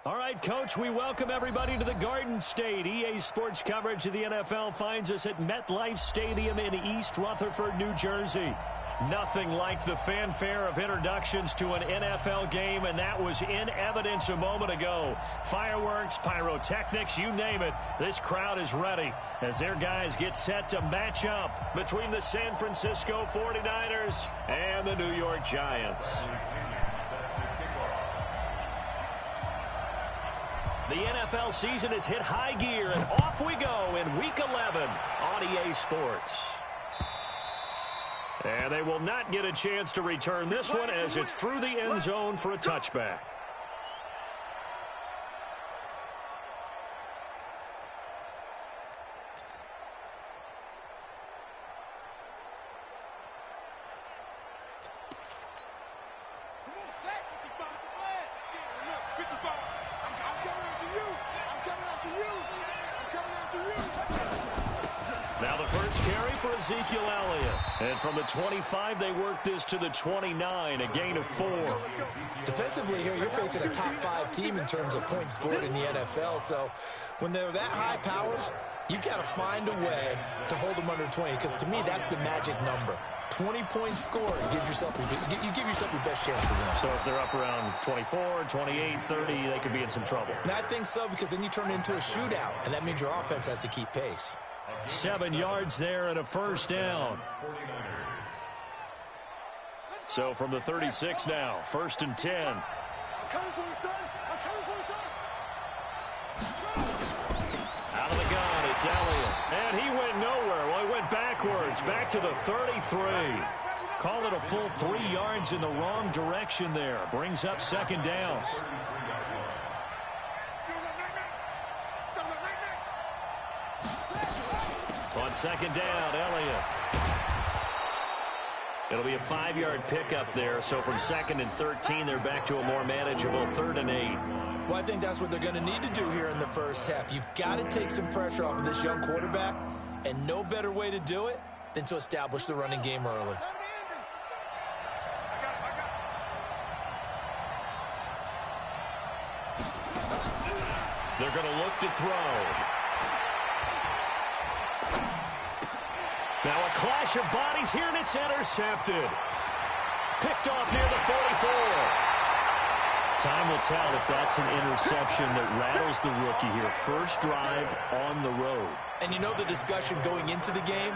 All right, Coach, we welcome everybody to the Garden State. EA Sports coverage of the NFL finds us at MetLife Stadium in East Rutherford, New Jersey. Nothing like the fanfare of introductions to an NFL game, and that was in evidence a moment ago. Fireworks, pyrotechnics, you name it. This crowd is ready as their guys get set to match up between the San Francisco 49ers and the New York Giants. The NFL season has hit high gear, and off we go in Week 11 on EA Sports. And they will not get a chance to return this one as it's through the end zone for a touchback. Now the first carry for Ezekiel Elliott. And from the 25, they work this to the 29, a gain of 4. Defensively here, you're facing a top 5 team in terms of points scored in the NFL. So when they're that high powered, you've got to find a way to hold them under 20. Because to me, that's the magic number. 20 points scored, you give yourself your best chance to win. So if they're up around 24, 28, 30, they could be in some trouble. And I think so, because then you turn it into a shootout, and that means your offense has to keep pace. 7 yards there and a first down. So from the 36 now, 1st and 10. I'm coming for you, son. I'm coming for you, son. Out of the gun, it's Elliott. And he went nowhere. Well, he went backwards, back to the 33. Call it a full 3 yards in the wrong direction there. Brings up 2nd down. On 2nd down, Elliott. It'll be a 5-yard pickup there. So from 2nd and 13, they're back to a more manageable 3rd and 8. Well, I think that's what they're going to need to do here in the first half. You've got to take some pressure off of this young quarterback, and no better way to do it than to establish the running game early. They're going to look to throw. Now a clash of bodies here, and it's intercepted. Picked off near the 44. Time will tell if that's an interception that rattles the rookie here. First drive on the road. And you know the discussion going into the game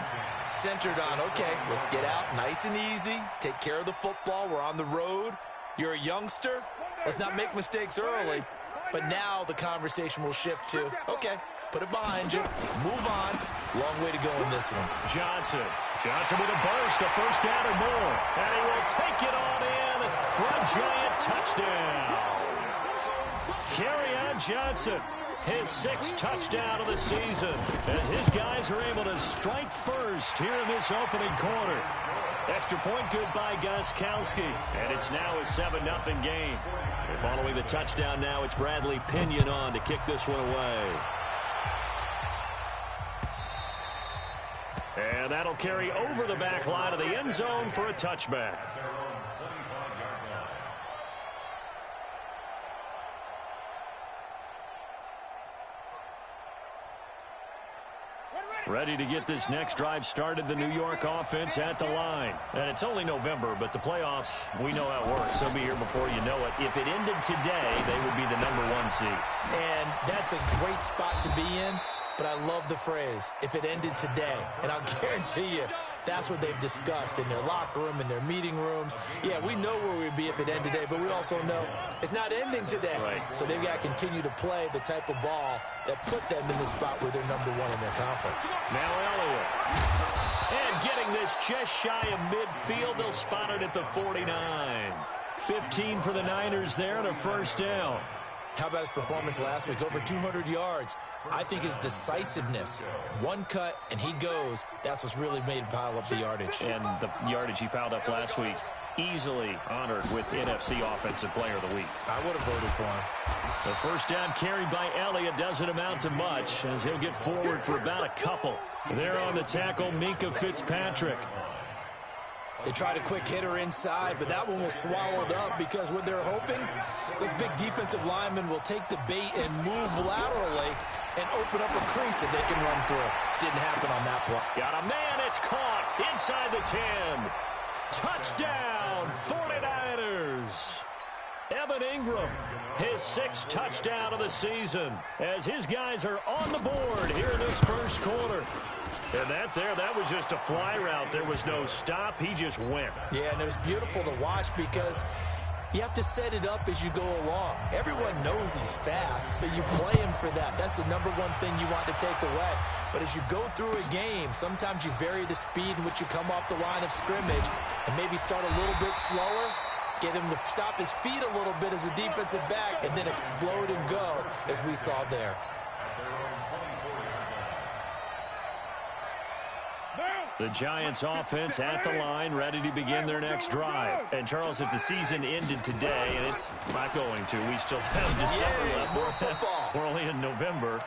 centered on, okay, let's get out nice and easy, take care of the football, we're on the road. You're a youngster, let's not make mistakes early. But now the conversation will shift to, okay, put it behind you, move on. Long way to go in this one. Johnson with a burst, a first down or more. And he will take it on in for a Giant touchdown. Kerryon Johnson, his 6th touchdown of the season, as his guys are able to strike first here in this opening quarter. Extra point good by Gostkowski, and it's now a 7-0 game. And following the touchdown now, it's Bradley Pinion on to kick this one away. And that'll carry over the back line of the end zone for a touchback. Ready to get this next drive started, the New York offense at the line. And it's only November, but the playoffs, we know how it works. They'll be here before you know it. If it ended today, they would be the #1 seed. And that's a great spot to be in. But I love the phrase, if it ended today. And I'll guarantee you, that's what they've discussed in their locker room, in their meeting rooms. Yeah, we know where we'd be if it ended today, but we also know it's not ending today. Right. So they've got to continue to play the type of ball that put them in the spot where they're #1 in their conference. Now Elliott. And getting this just shy of midfield, they'll spot it at the 49. 15 for the Niners there and a first down. How about his performance last week? Over 200 yards. I think his decisiveness, one cut, and he goes. That's what's really made him pile up the yardage. And the yardage he piled up last week, easily honored with NFC Offensive Player of the Week. I would have voted for him. The first down carried by Elliott doesn't amount to much, as he'll get forward for about a couple. There on the tackle, Minkah Fitzpatrick. They tried a quick hitter inside, but that one was swallowed up because what they're hoping, those big defensive linemen will take the bait and move laterally and open up a crease that they can run through. Didn't happen on that play. Got a man, it's caught inside the 10. Touchdown, 49ers. Evan Ingram, his 6th touchdown of the season, as his guys are on the board here in this first quarter. And that was just a fly route. There was no stop. He just went. Yeah, and it was beautiful to watch because you have to set it up as you go along. Everyone knows he's fast, so you play him for that. That's the number one thing you want to take away. But as you go through a game, sometimes you vary the speed in which you come off the line of scrimmage and maybe start a little bit slower, get him to stop his feet a little bit as a defensive back, and then explode and go, as we saw there. The Giants offense at the line, ready to begin their next drive. And, Charles, if the season ended today, and it's not going to, we still have December left. More football. We're only in November.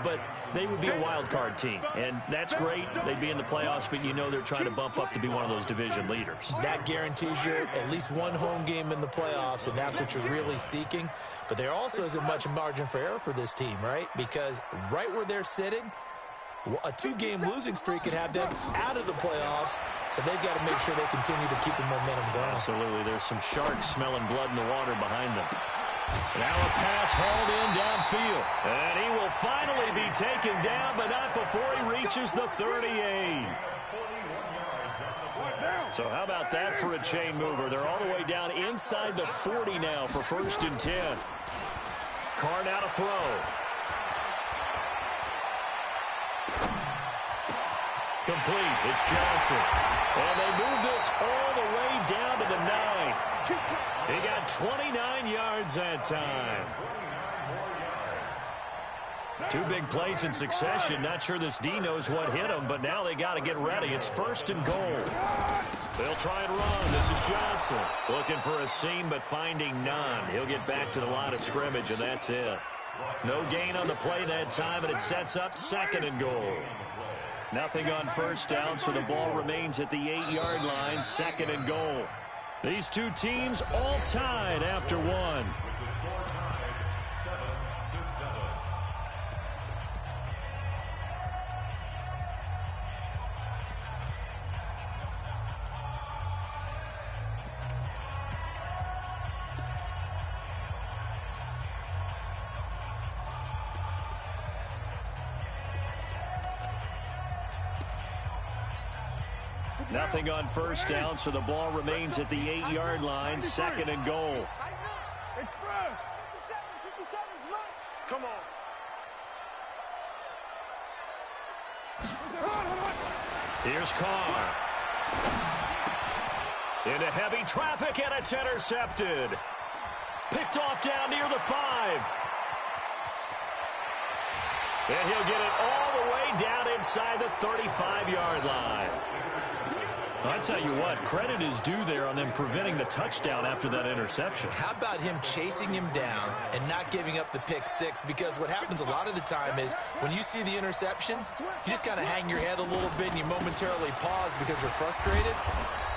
But they would be a wild card team. And that's great. They'd be in the playoffs, but you know they're trying to bump up to be one of those division leaders. That guarantees you at least one home game in the playoffs, and that's what you're really seeking. But there also isn't much margin for error for this team, right? Because right where they're sitting, a 2-game losing streak could have them out of the playoffs, so they've got to make sure they continue to keep the momentum going. Absolutely. There's some sharks smelling blood in the water behind them. Now a pass hauled in downfield. And he will finally be taken down, but not before he reaches the 38. So how about that for a chain mover? They're all the way down inside the 40 now for 1st and 10. Carr now to throw. Complete. It's Johnson. And they move this all the way down to the 9. He got 29 yards that time. 2 big plays in succession. Not sure this D knows what hit him, but now they got to get ready. It's 1st and goal. They'll try and run. This is Johnson. Looking for a seam, but finding none. He'll get back to the line of scrimmage, and that's it. No gain on the play that time, and it sets up 2nd and goal. Nothing on 1st down, so the ball remains at the 8-yard line, 2nd and goal. These two teams all tied after 1. Nothing on 1st down, so the ball remains at the 8-yard line, 2nd and goal. Come on. Here's Carr. Into heavy traffic, and it's intercepted. Picked off down near the 5. And he'll get it all the way down inside the 35-yard line. I tell you what, credit is due there on them preventing the touchdown after that interception. How about him chasing him down and not giving up the pick 6? Because what happens a lot of the time is when you see the interception, you just kind of hang your head a little bit and you momentarily pause because you're frustrated.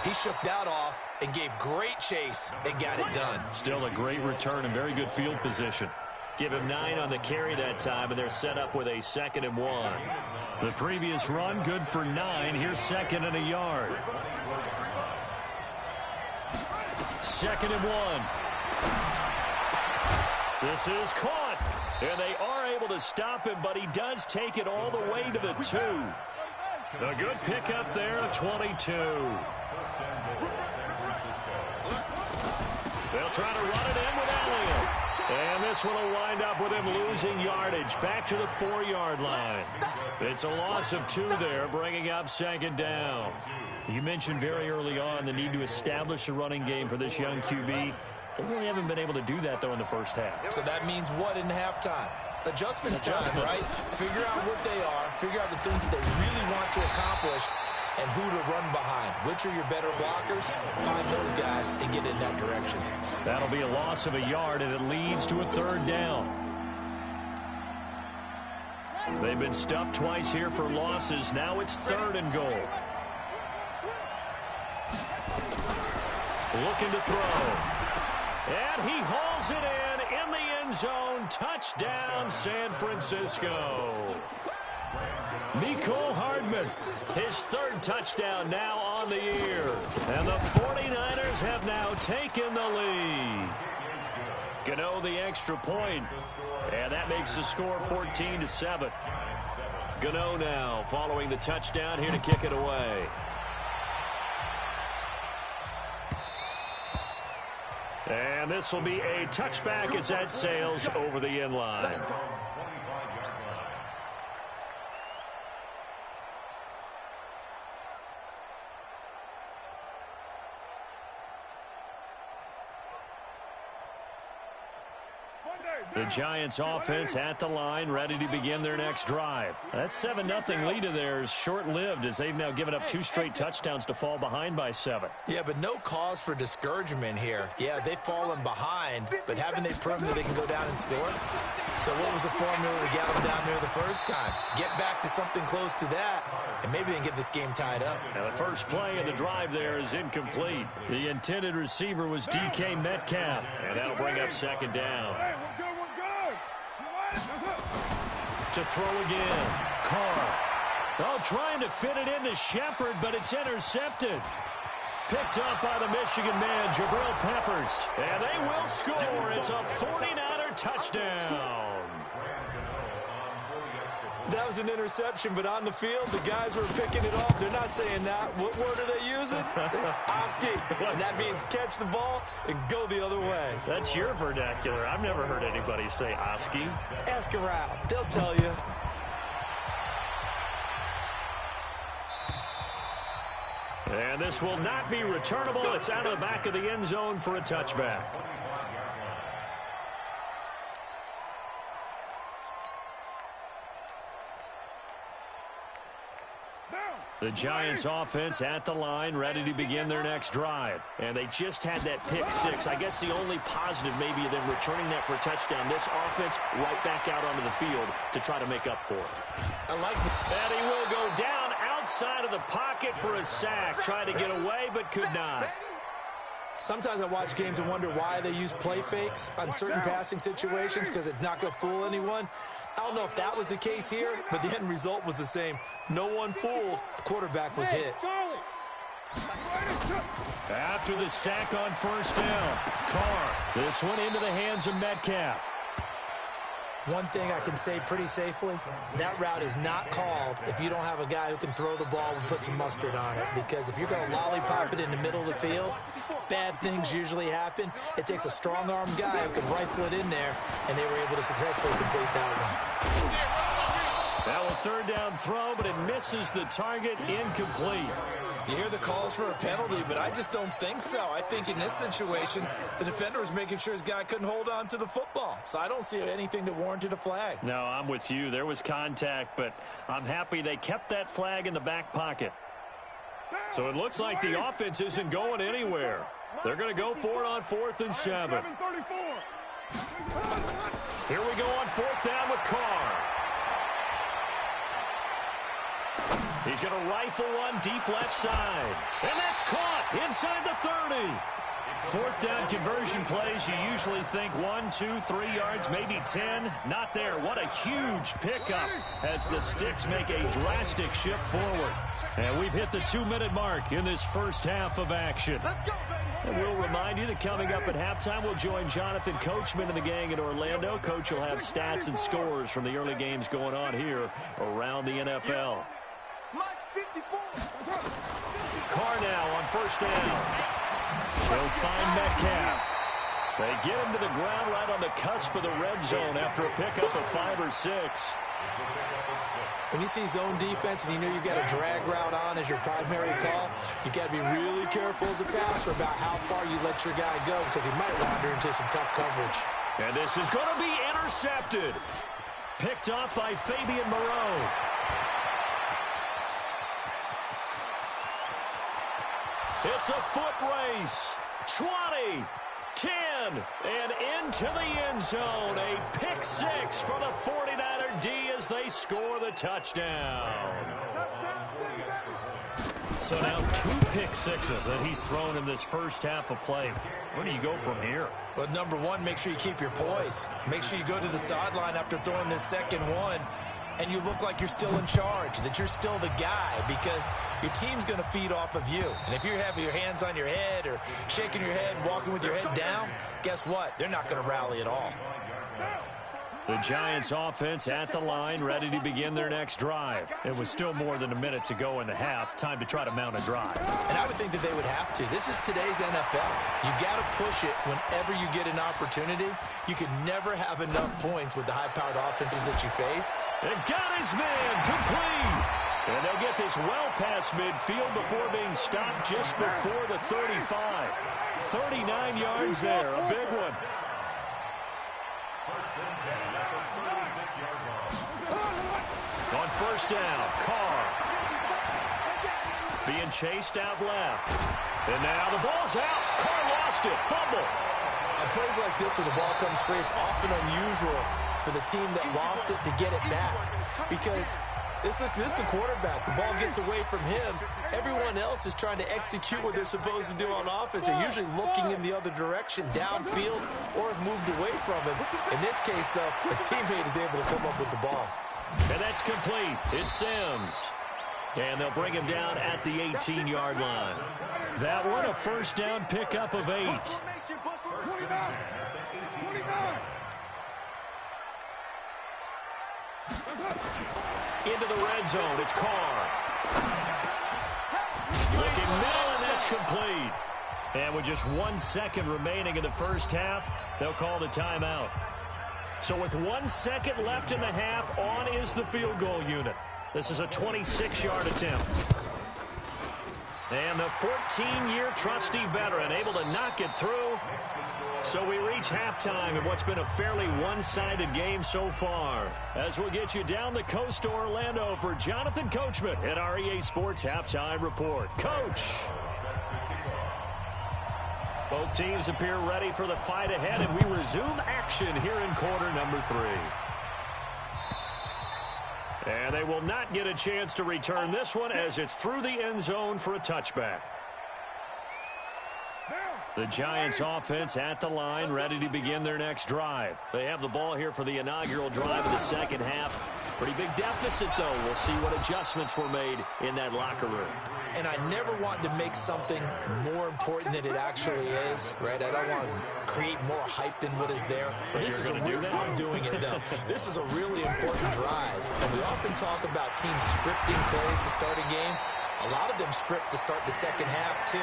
He shook that off and gave great chase and got it done. Still a great return and very good field position. Give him 9 on the carry that time, and they're set up with a 2nd and 1. The previous run, good for 9. Here's 2nd and a yard. 2nd and 1. This is caught. And they are able to stop him, but he does take it all the way to the 2. A good pickup there at 22. They'll try to run it in with Elliott. And this one will wind up with him losing yardage back to the 4-yard line. It's a loss of 2 there, bringing up 2nd down. You mentioned very early on the need to establish a running game for this young QB. They really haven't been able to do that, though, in the first half. So that means what in halftime? Adjustments time, right? Figure out what they are, figure out the things that they really want to accomplish, and who to run behind. Which are your better blockers? Find those guys and get in that direction. That'll be a loss of a yard, and it leads to a 3rd down. They've been stuffed twice here for losses. Now it's 3rd and goal. looking to throw. And he hauls it in the end zone. Touchdown, San Francisco. Mecole Hardman, his third touchdown now on the year. And the 49ers have now taken the lead. Gano the extra point, and that makes the score 14-7. Gano now following the touchdown here to kick it away. And this will be a touchback as that sails over the end line. The Giants offense at the line, ready to begin their next drive. That 7-0 lead of theirs short-lived as they've now given up 2 straight touchdowns to fall behind by 7. Yeah, but no cause for discouragement here. Yeah, they've fallen behind, but haven't they proven that they can go down and score? So what was the formula to get them down there the first time? Get back to something close to that, and maybe they can get this game tied up. Now the first play of the drive there is incomplete. The intended receiver was DK Metcalf, and that'll bring up second down. To throw again. Carr. Oh, trying to fit it into Shepard, but it's intercepted. Picked up by the Michigan man, Jabril Peppers. And they will score. It's a 49er touchdown. That was an interception, but on the field, the guys were picking it off. They're not saying that. What word are they using? It's Oski. And that means catch the ball and go the other way. That's your vernacular. I've never heard anybody say Oski. Ask around. They'll tell you. And this will not be returnable. It's out of the back of the end zone for a touchback. The Giants offense at the line, ready to begin their next drive. And they just had that pick 6. I guess the only positive maybe of them returning that for a touchdown. This offense right back out onto the field to try to make up for it. I like that. And he will go down outside of the pocket for a sack. Tried to get away, but could not. Sometimes I watch games and wonder why they use play fakes on certain passing situations, because it's not going to fool anyone. I don't know if that was the case here, but the end result was the same. No one fooled. The quarterback was hit. After the sack on first down, Carr. This one into the hands of Metcalf. One thing I can say pretty safely, that route is not called if you don't have a guy who can throw the ball and put some mustard on it. Because if you're going to lollipop it in the middle of the field, bad things usually happen. It takes a strong-armed guy who can rifle it in there, and they were able to successfully complete that one. That will third down throw, but it misses the target, incomplete. You hear the calls for a penalty, but I just don't think so. I think in this situation, the defender was making sure his guy couldn't hold on to the football. So I don't see anything that warranted a flag. No, I'm with you. There was contact, but I'm happy they kept that flag in the back pocket. So it looks like the offense isn't going anywhere. They're going to go for it on 4th and 7. Here we go on 4th down with Carr. He's going to rifle one deep left side. And that's caught inside the 30. 4th down conversion plays, you usually think 1, 2, 3 yards, maybe 10. Not there. What a huge pickup as the Sticks make a drastic shift forward. And we've hit the 2-minute mark in this first half of action. And we'll remind you that coming up at halftime, we'll join Jonathan Coachman and the gang in Orlando. Coach will have stats and scores from the early games going on here around the NFL. Carr now on first down. They'll find Metcalf. They get him to the ground right on the cusp of the red zone after a pickup of 5 or 6. When you see zone defense and you know you've got a drag route on as your primary call, you've got to be really careful as a passer about how far you let your guy go, because he might wander into some tough coverage. And this is going to be intercepted. Picked up by Fabian Moreau. It's a foot race. 20, 10, and into the end zone. A pick 6 for the 49ers. D as they score the touchdown. So now 2 pick sixes that he's thrown in this first half of play. Where do you go from here? Well, number one, make sure you keep your poise. Make sure you go to the sideline after throwing this second one, and you look like you're still in charge, that you're still the guy, because your team's going to feed off of you. And if you're having your hands on your head or shaking your head and walking with your head down, guess what? They're not going to rally at all. The Giants offense at the line, ready to begin their next drive. It was still more than a minute to go in the half. Time to try to mount a drive. And I would think that they would have to. This is today's NFL. You got to push it whenever you get an opportunity. You can never have enough points with the high-powered offenses that you face. And got his man complete. And they'll get this well past midfield before being stopped just before the 35. 39 yards there, a big one. On first down, Carr being chased out left. And now the ball's out. Carr lost it. Fumble. On plays like this where the ball comes free, it's often unusual for the team that lost it to get it back. Because this is the quarterback. The ball gets away from him. Everyone else is trying to execute what they're supposed to do on offense. They're usually looking in the other direction, downfield, or have moved away from him. In this case, though, a teammate is able to come up with the ball. And that's complete. It's Sims. And they'll bring him down at the 18-yard line. That one, a first down pickup of 8. Into the red zone, it's Carr. Looking middle, and that's complete. And with just 1 second remaining in the first half, they'll call the timeout. So with 1 second left in the half, on is the field goal unit. This is a 26-yard attempt. And the 14-year trusty veteran able to knock it through. So we reach halftime in what's been a fairly one-sided game so far. As we'll get you down the coast to Orlando for Jonathan Coachman at our EA Sports Halftime Report. Coach! Both teams appear ready for the fight ahead, and we resume action here in quarter number 3. And they will not get a chance to return this one as it's through the end zone for a touchback. The Giants offense at the line, ready to begin their next drive. They have the ball here for the inaugural drive of the second half. Pretty big deficit, though. We'll see what adjustments were made in that locker room. And I never want to make something more important than it actually is, right? I don't want to create more hype than what is there. But this is a real, I'm doing it, though. This is a really important drive. And we often talk about teams scripting plays to start a game. A lot of them script to start the second half, too.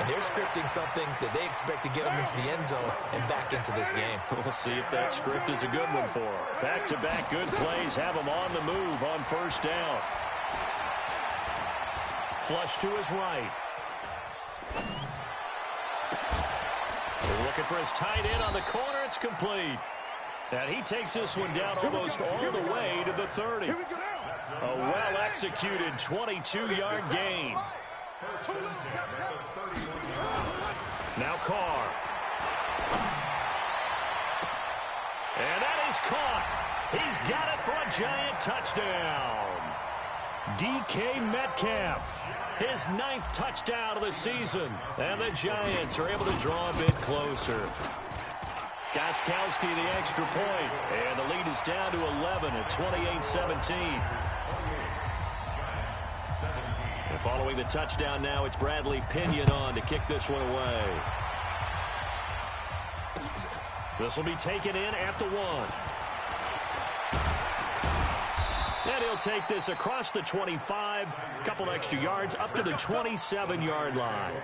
And they're scripting something that they expect to get them into the end zone and back into this game. We'll see if that script is a good one for them. Back-to-back good plays have them on the move on first down. Flush to his right. They're looking for his tight end on the corner. It's complete. And he takes this one down almost all the way to the 30. A well-executed 22-yard gain. Now Carr. And that is caught. He's got it for a Giant touchdown. DK Metcalf, his 9th touchdown of the season. And the Giants are able to draw a bit closer. Gostkowski the extra point. And the lead is down to 11 at 28-17. And following the touchdown now, it's Bradley Pinion on to kick this one away. This will be taken in at the 1. And he'll take this across the 25, a couple extra yards, up to the 27-yard line.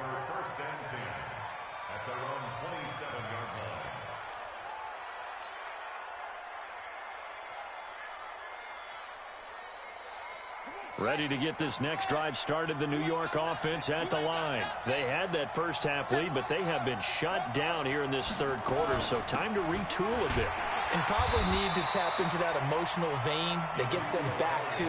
Ready to get this next drive started, the New York offense at the line. They had that first half lead, but they have been shut down here in this third quarter, so time to retool a bit. And probably need to tap into that emotional vein that gets them back to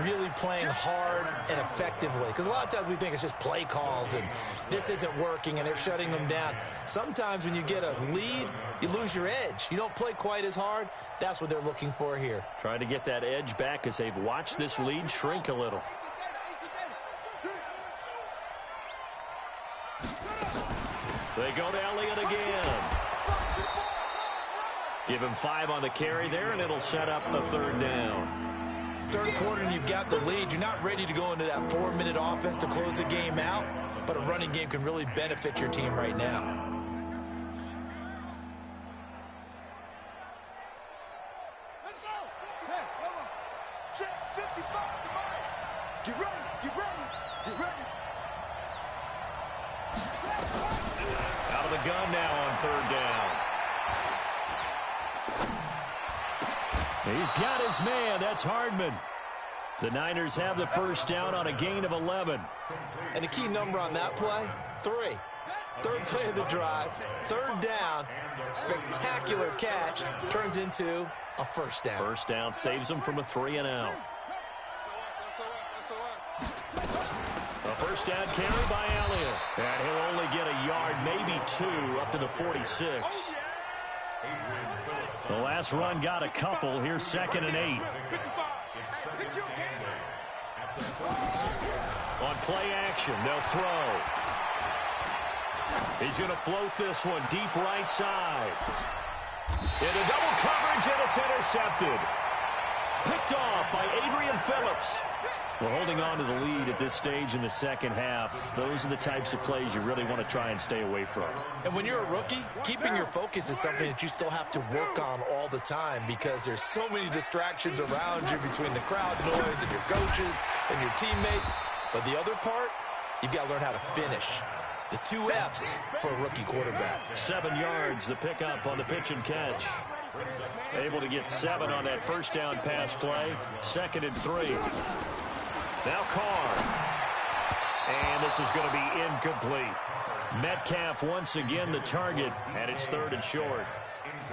really playing hard and effectively. Because a lot of times we think it's just play calls and this isn't working and they're shutting them down. Sometimes when you get a lead, you lose your edge. You don't play quite as hard. That's what they're looking for here. Trying to get that edge back as they've watched this lead shrink a little. They go to Elliott again. Give him 5 on the carry there, and it'll set up a 3rd down. Third quarter, and you've got the lead. You're not ready to go into that 4-minute offense to close the game out, but a running game can really benefit your team right now. Let's go. Hey, hold on. Check 55 to mine. Get ready. Get ready. Get ready. Out of the gun now on 3rd down. He's got his man. That's Hardman. The Niners have the first down on a gain of 11. And the key number on that play, 3. Third play of the drive, 3rd down, spectacular catch, turns into a first down. First down saves him from a 3-and-out. A first down carry by Elliott. And he'll only get a yard, maybe 2, up to the 46. The last run got a couple. Here's 2nd and 8. On play action, they'll throw. He's going to float this one deep right side. Into double coverage, and it's intercepted. Picked off by Adrian Phillips. We're holding on to the lead at this stage in the second half. Those are the types of plays you really want to try and stay away from. And when you're a rookie, keeping your focus is something that you still have to work on all the time because there's so many distractions around you between the crowd noise and your coaches and your teammates. But the other part, you've got to learn how to finish. It's the 2 F's for a rookie quarterback. 7 yards, the pickup on the pitch and catch. Able to get 7 on that first down pass play. 2nd and 3. Now Carr. And this is going to be incomplete. Metcalf once again the target, and it's 3rd and short.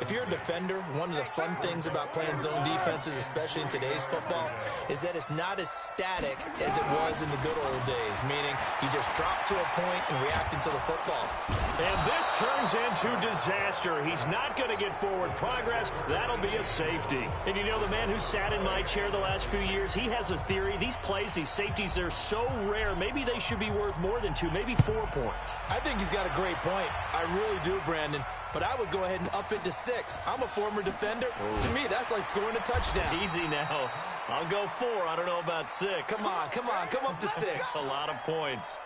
If you're a defender, one of the fun things about playing zone defenses, especially in today's football, is that it's not as static as it was in the good old days, meaning you just drop to a point and react into the football. And this turns into disaster. He's not going to get forward progress. That'll be a safety. And you know, the man who sat in my chair the last few years, he has a theory. These plays, these safeties, they're so rare. Maybe they should be worth more than 2, maybe 4 points. I think he's got a great point. I really do, Brandon. But I would go ahead and up it to 6. I'm a former defender. Ooh. To me, that's like scoring a touchdown. Easy now. I'll go 4. I don't know about 6. Come on. Come up to 6. That's a lot of points.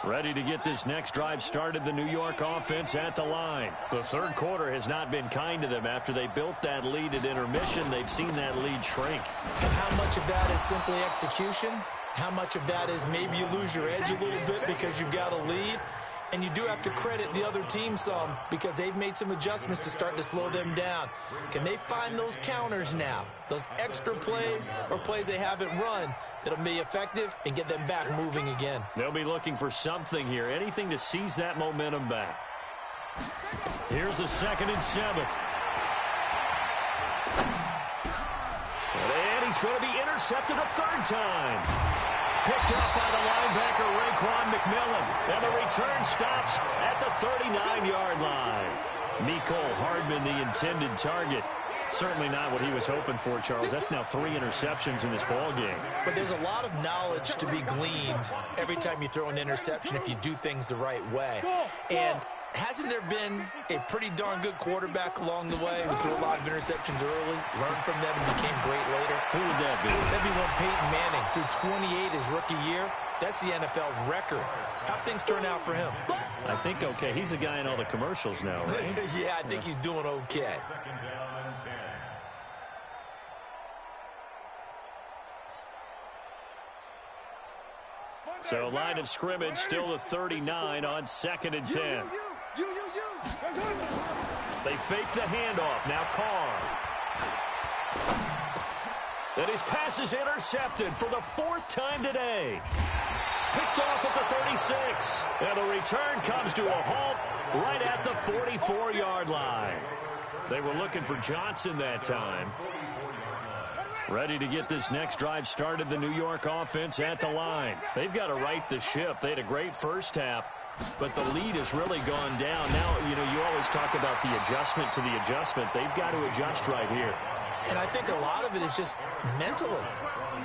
Ready to get this next drive started, the New York offense at the line. The third quarter has not been kind to them. After they built that lead at intermission, they've seen that lead shrink. And how much of that is simply execution? How much of that is maybe you lose your edge a little bit because you've got a lead? And you do have to credit the other team some because they've made some adjustments to start to slow them down. Can they find those counters now, those extra plays or plays they haven't run that'll be effective and get them back moving again? They'll be looking for something here, anything to seize that momentum back. Here's a 2nd and 7. And he's going to be intercepted a 3rd time. Picked up by the linebacker, Raekwon McMillan. And the return stops at the 39-yard line. Mecole Hardman, the intended target. Certainly not what he was hoping for, Charles. That's now 3 interceptions in this ball game. But there's a lot of knowledge to be gleaned every time you throw an interception if you do things the right way. And hasn't there been a pretty darn good quarterback along the way who threw a lot of interceptions early, learned from them, and became great later? Who would that be? That'd be one Peyton Manning. Threw 28 his rookie year. That's the NFL record. How'd things turn out for him? I think okay. He's a guy in all the commercials now, right? Yeah, I think he's doing okay. So line of scrimmage still the 39 on 2nd and 10. They fake the handoff. Now Carr. And his pass is intercepted for the 4th time today. Picked off at the 36. And the return comes to a halt right at the 44-yard line. They were looking for Johnson that time. Ready to get this next drive started, the New York offense at the line. They've got to right the ship. They had a great first half, but the lead has really gone down. Now, you always talk about the adjustment to the adjustment. They've got to adjust right here. And I think a lot of it is just mentally.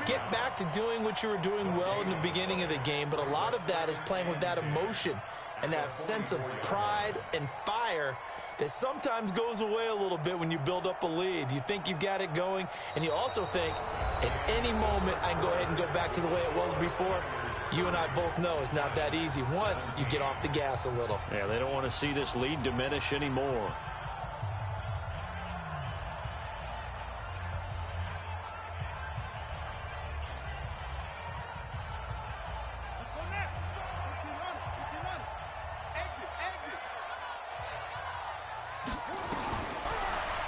Get back to doing what you were doing well in the beginning of the game, but a lot of that is playing with that emotion and that sense of pride and fire that sometimes goes away a little bit when you build up a lead. You think you've got it going, and you also think at any moment I can go ahead and go back to the way it was before. You and I both know it's not that easy once you get off the gas a little. Yeah, they don't want to see this lead diminish anymore.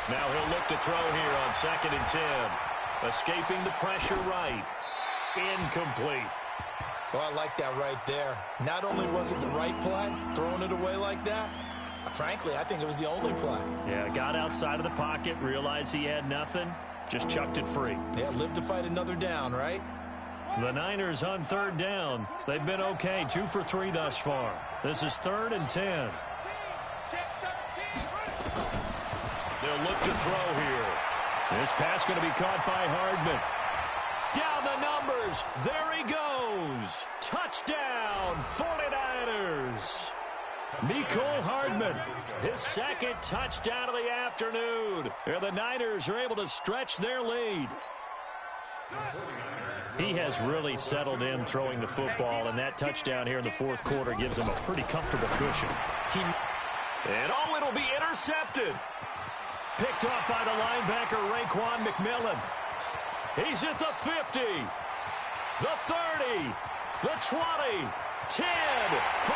Now he'll look to throw here on 2nd and 10. Escaping the pressure right. Incomplete. So I like that right there. Not only was it the right play, throwing it away like that, frankly, I think it was the only play. Yeah, got outside of the pocket, realized he had nothing, just chucked it free. Yeah, live to fight another down, right? The Niners on 3rd down. They've been okay, 2 for 3 thus far. This is 3rd and 10. They'll look to throw here. This pass going to be caught by Hardman. Down the numbers. There he goes. Touchdown, 49ers. Mecole Hardman, his 2nd touchdown of the afternoon. And the Niners are able to stretch their lead. He has really settled in throwing the football, and that touchdown here in the 4th quarter gives him a pretty comfortable cushion. And it'll be intercepted. Picked off by the linebacker, Raekwon McMillan. He's at the 50, the 30, the 20, 10, 5,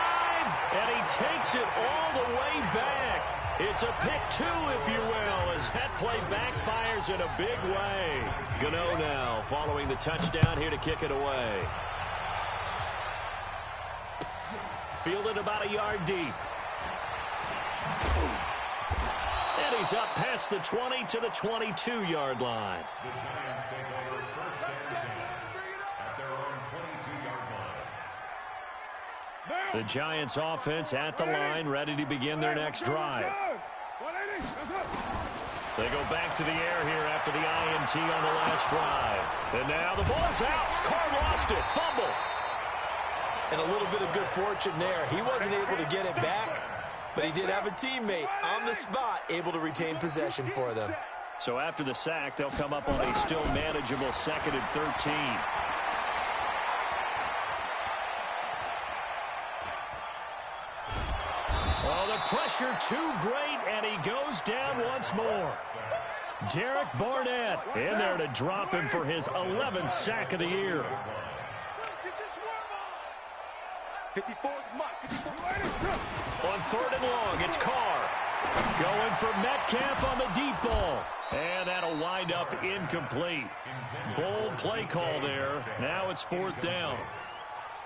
and he takes it all the way back. It's a pick 2, if you will, as that play backfires in a big way. Gano now following the touchdown here to kick it away. Fielded about a yard deep. And he's up past the 20 to the 22-yard line. The Giants offense at the line, ready to begin their next drive. They go back to the air here after the INT on the last drive. And now the ball's out. Carr lost it. Fumble. And a little bit of good fortune there. He wasn't able to get it back, but he did have a teammate on the spot able to retain possession for them. So after the sack, they'll come up on a still manageable 2nd and 13. Oh, the pressure too great, and he goes down once more. Derek Barnett in there to drop him for his 11th sack of the year. 54 On 3rd and long, it's Carr. Going for Metcalf on the deep ball. And that'll wind up incomplete. Bold play call there. Now it's 4th down.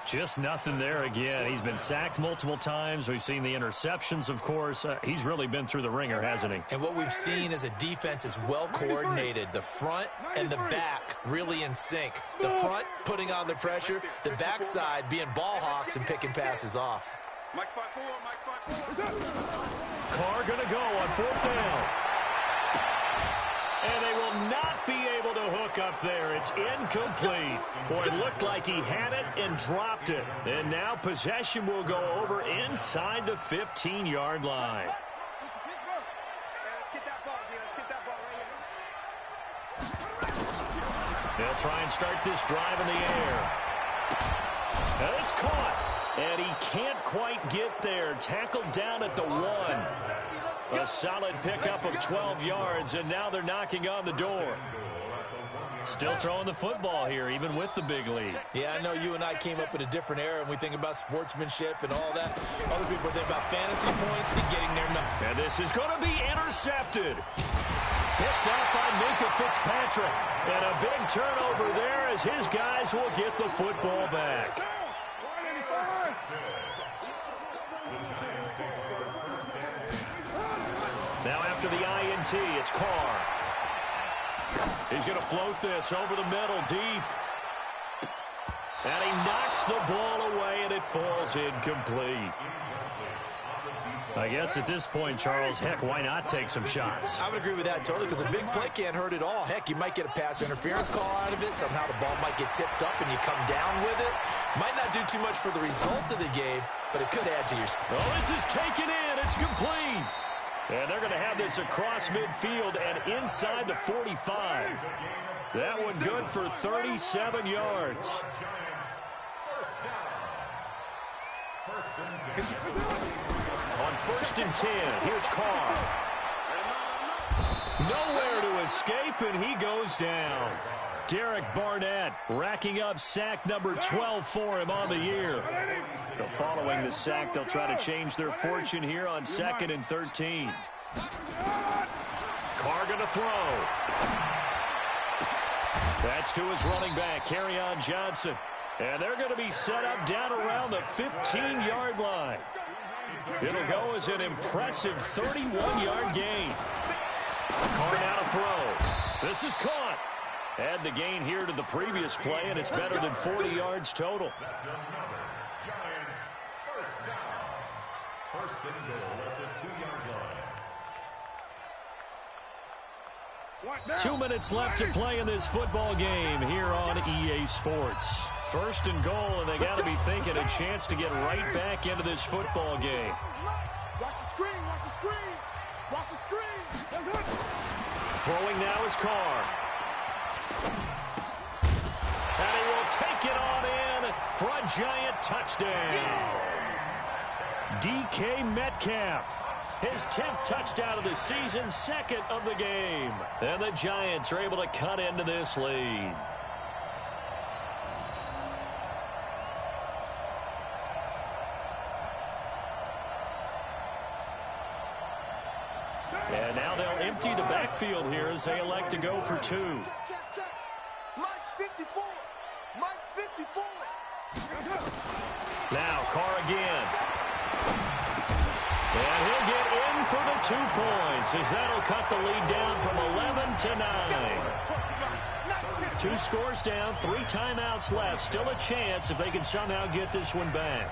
Just nothing there again. He's been sacked multiple times. We've seen the interceptions, of course. He's really been through the ringer, hasn't he? And what we've seen is a defense is well coordinated. The front and the back really in sync. The front putting on the pressure. The backside being ball hawks and picking passes off. Carr going to go on 4th down. And they will not be able to hook up there. It's incomplete. Boy, it looked like he had it and dropped it. And now possession will go over inside the 15-yard line. They'll try and start this drive in the air. And it's caught. And he can't quite get there. Tackled down at the 1. A solid pickup of 12 yards, and now they're knocking on the door. Still throwing the football here, even with the big lead. Yeah, I know you and I came up in a different era, and we think about sportsmanship and all that. Other people think about fantasy points and getting their number. And this is going to be intercepted. Picked up by Minkah Fitzpatrick. And a big turnover there as his guys will get the football back. Now after the INT, it's Carr. He's going to float this over the middle, deep. And he knocks the ball away, and it falls incomplete. I guess at this point, Charles, heck, why not take some shots? I would agree with that totally, because a big play can't hurt at all. Heck, you might get a pass interference call out of it. Somehow the ball might get tipped up and you come down with it. Might not do too much for the result of the game, but it could add to your... Oh, this is taken in. It's complete. And they're going to have this across midfield and inside the 45. That one good for 37 yards. On 1st and 10, here's Carr. Nowhere to escape, and he goes down. Derek Barnett racking up sack number 12 for him on the year. So following the sack, they'll try to change their fortune here on 2nd and 13. Carr going to throw. That's to his running back, Kerryon Johnson. And they're going to be set up down around the 15-yard line. It'll go as an impressive 31-yard gain. Carr now to throw. This is caught. Add the gain here to the previous play, and it's better than 40 yards total. That's another Giants first down. 1st and goal at the 2-yard line. 2 minutes left to play in this football game here on EA Sports. 1st and goal, and they got to be thinking a chance to get right back into this football game. Watch the screen, watch the screen. Watch the screen. That's it. Throwing now is Carr. And he will take it on in for a Giant touchdown. DK Metcalf. His 10th touchdown of the season, 2nd of the game. And the Giants are able to cut into this lead. And now they'll empty the backfield here as they elect to go for 2. Check. Mike 54. Mike 54. Now Carr again. And he'll get in for the 2 points as that'll cut the lead down from 11 to 9. 2 scores down, 3 timeouts left. Still a chance if they can somehow get this one back.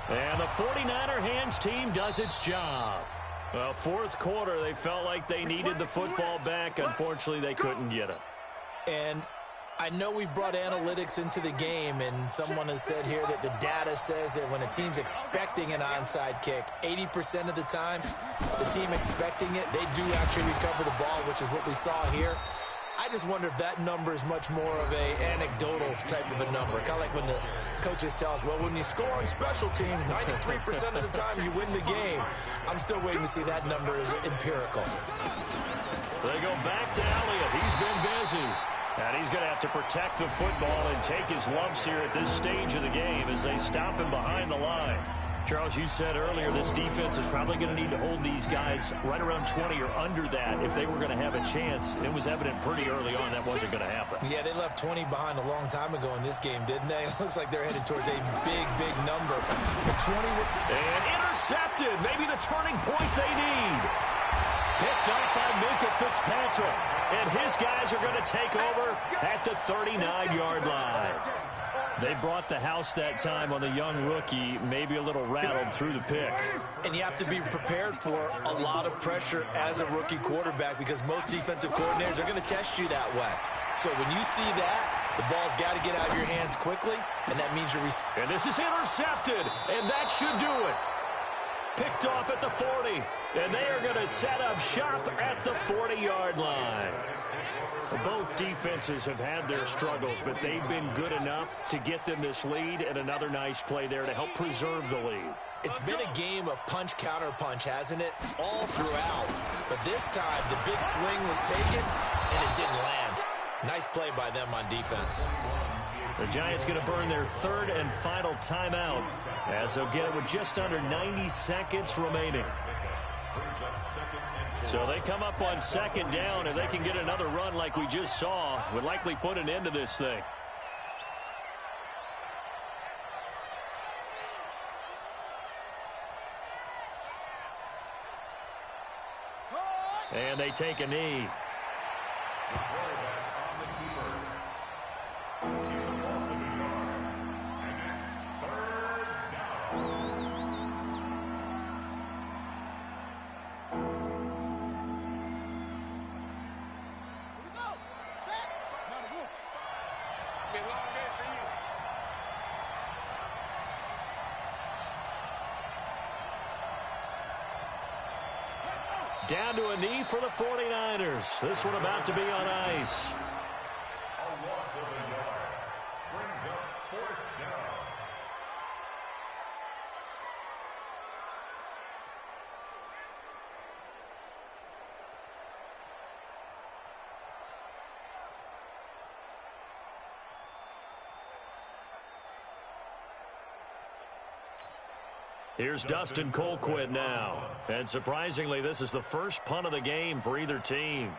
And the 49er hands team does its job. Well, 4th quarter, they felt like they needed the football back. Unfortunately, they couldn't get it. And I know we've brought analytics into the game, and someone has said here that the data says that when a team's expecting an onside kick, 80% of the time, the team expecting it, they do actually recover the ball, which is what we saw here. I just wonder if that number is much more of a anecdotal type of a number. Kind of like when the coaches tell us, well, when you score on special teams, 93% of the time you win the game. I'm still waiting to see that number is empirical. They go back to Elliott. He's been busy. And he's going to have to protect the football and take his lumps here at this stage of the game as they stop him behind the line. Charles, you said earlier this defense is probably going to need to hold these guys right around 20 or under that if they were going to have a chance. It was evident pretty early on that wasn't going to happen. Yeah, they left 20 behind a long time ago in this game, didn't they? It looks like they're headed towards a big, big number. The 20 and intercepted. Maybe the turning point they need. Picked up by Minkah Fitzpatrick. And his guys are going to take over at the 39-yard line. They brought the house that time on the young rookie, maybe a little rattled through the pick. And you have to be prepared for a lot of pressure as a rookie quarterback because most defensive coordinators are going to test you that way. So when you see that, the ball's got to get out of your hands quickly, and that means you're... And this is intercepted, and that should do it. Picked off at the 40, and they are going to set up shop at the 40-yard line. Both defenses have had their struggles, but they've been good enough to get them this lead, and another nice play there to help preserve the lead. It's been a game of punch, counter punch, hasn't it? All throughout. But this time, the big swing was taken, and it didn't land. Nice play by them on defense. The Giants going to burn their third and final timeout as they'll get it with just under 90 seconds remaining. So they come up on second down. If they can get another run like we just saw, would likely put an end to this thing. And they take a knee. Down to a knee for the 49ers. This one about to be on ice. A loss of a yard. Brings up fourth down. Here's Dustin Colquitt now. And surprisingly, this is the first punt of the game for either team.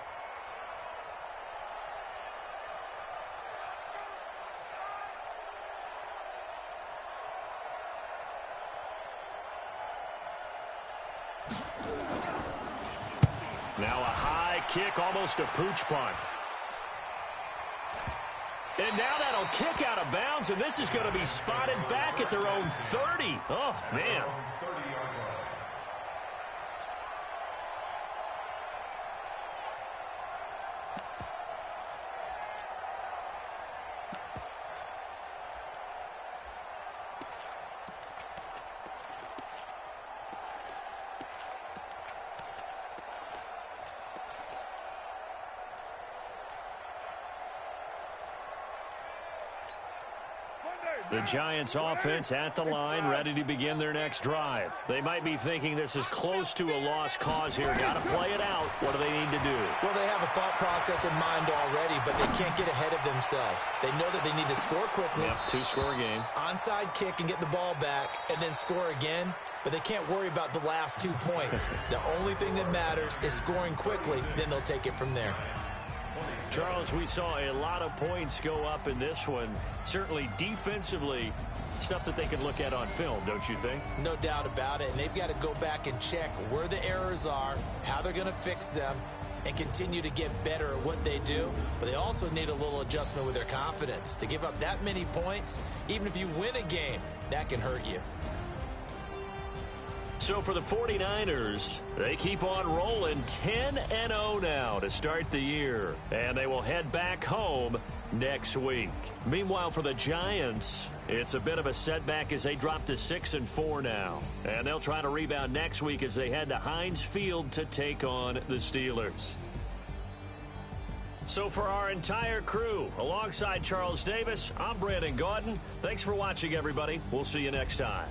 Now a high kick, almost a pooch punt. And now that'll kick out of bounds, and this is going to be spotted back at their own 30. Oh, man. The Giants offense at the line, ready to begin their next drive. They might be thinking this is close to a lost cause here. Got to play it out. What do they need to do? Well, they have a thought process in mind already, but they can't get ahead of themselves. They know that they need to score quickly. Yep, two-score game. Onside kick and get the ball back and then score again, but they can't worry about the last 2 points. The only thing that matters is scoring quickly, then they'll take it from there. Charles, we saw a lot of points go up in this one. Certainly defensively, stuff that they can look at on film, don't you think? No doubt about it, and they've got to go back and check where the errors are, how they're going to fix them, and continue to get better at what they do. But they also need a little adjustment with their confidence. To give up that many points, even if you win a game, that can hurt you. So for the 49ers, they keep on rolling 10-0 now to start the year. And they will head back home next week. Meanwhile, for the Giants, it's a bit of a setback as they drop to 6-4 now. And they'll try to rebound next week as they head to Heinz Field to take on the Steelers. So for our entire crew, alongside Charles Davis, I'm Brandon Gaudin. Thanks for watching, everybody. We'll see you next time.